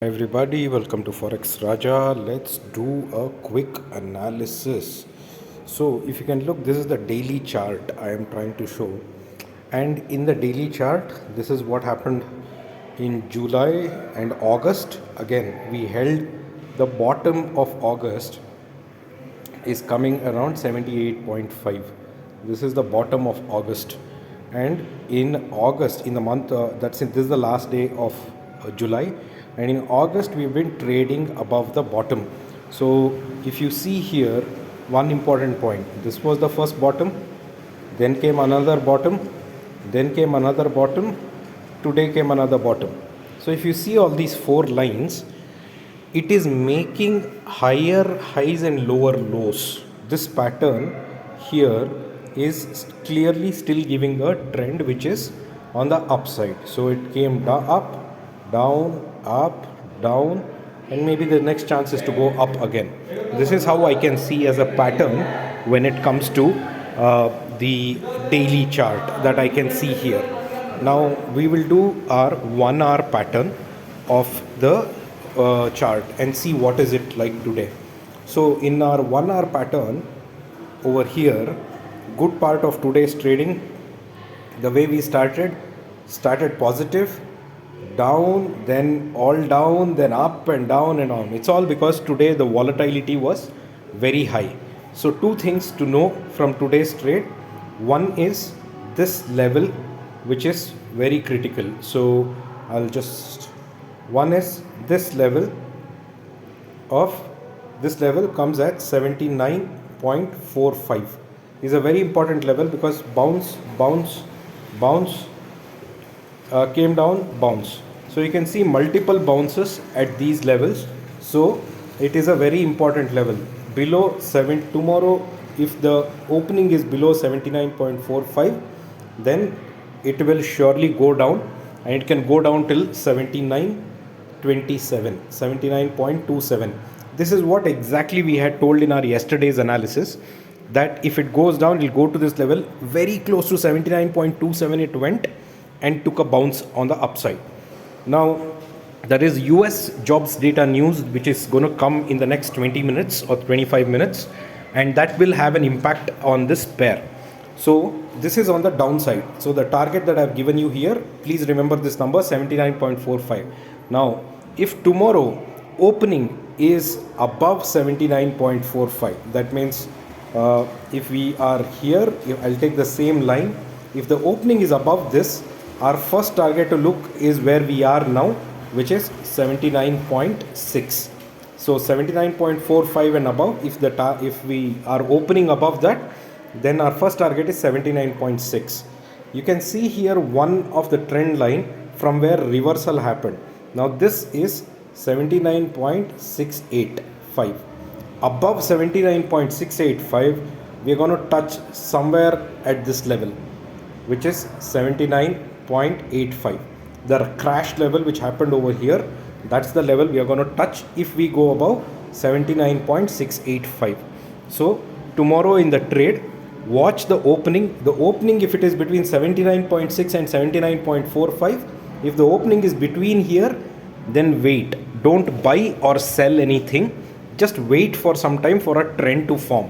Hi everybody, welcome to Forex Raja. Let's do a quick analysis. So, if you can look, this is the daily chart I am trying to show, and in the daily chart, this is what happened in July and August. Again, we held the bottom of August is coming around 78.5. This is the bottom of August, and in August, in the month this is the last day of July, and in August we've been trading above the bottom. So if you see here, one important point, this was the first bottom, then came another bottom, then came another bottom, today came another bottom. So if you see all these four lines, it is making higher highs and lower lows. This pattern here is clearly still giving a trend which is on the upside. So it came up, down, and maybe the next chance is to go up again. This is how I can see as a pattern when it comes to the daily chart that I can see here. Now we will do our 1 hour pattern of the chart and see what is it like today. So in our 1 hour pattern over here, good part of today's trading, the way we started positive, down, then all down, then up and down and on. It's all because today the volatility was very high. So two things to know from today's trade. One is this level, which is very critical. So one is this level comes at 79.45 is a very important level, because bounce, came down, bounce. So you can see multiple bounces at these levels. So it is a very important level. Below 7 tomorrow, if the opening is below 79.45, then it will surely go down, and it can go down till 79.27. This is what exactly we had told in our yesterday's analysis, that if it goes down, it will go to this level, very close to 79.27 it went, and took a bounce on the upside. Now there is US jobs data news which is going to come in the next 20 minutes or 25 minutes, and that will have an impact on this pair. So this is on the downside. So the target that I've given you here, please remember this number, 79.45. Now if tomorrow opening is above 79.45, that means if we are here, I'll take the same line. If the opening is above this, our first target to look is where we are now, which is 79.6. So 79.45 and above, if we are opening above that, then our first target is 79.6. You can see here one of the trend line from where reversal happened. Now this is 79.685. Above 79.685, we are going to touch somewhere at this level, which is 79.85. The crash level which happened over here, that's the level we are going to touch if we go above 79.685. So tomorrow in the trade, watch the opening. The opening, if it is between 79.6 and 79.45, if the opening is between here, then wait. Don't buy or sell anything. Just wait for some time for a trend to form.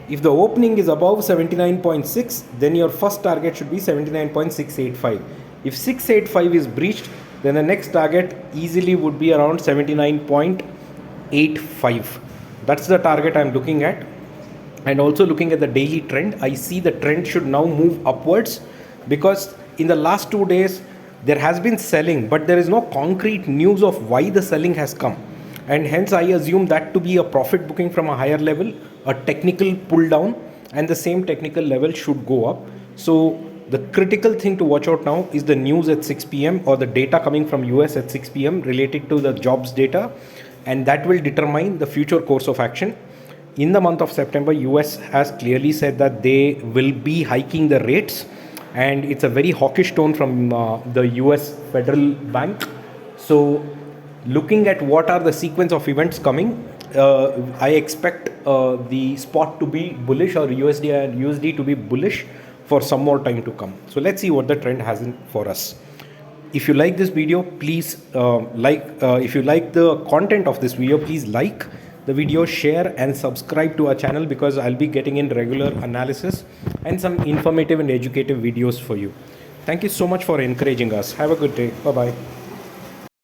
If the opening is above 79.6, then your first target should be 79.685. If 685 is breached, then the next target easily would be around 79.85. That's the target I'm looking at. And also looking at the daily trend, I see the trend should now move upwards, because in the last 2 days there has been selling, but there is no concrete news of why the selling has come, and hence I assume that to be a profit booking from a higher level, a technical pull down, and the same technical level should go up. So the critical thing to watch out now is the news at 6 p.m. or the data coming from US at 6 p.m. related to the jobs data, and that will determine the future course of action. In the month of September, US has clearly said that they will be hiking the rates, and it's a very hawkish tone from the US Federal Bank. So looking at what are the sequence of events coming, I expect the spot to be bullish, or USD to be bullish for some more time to come. So let's see what the trend has in for us. If you like this video, please if you like the content of this video, please like the video, share and subscribe to our channel, because I'll be getting in regular analysis and some informative and educative videos for you. Thank you so much for encouraging us. Have a good day. Bye bye.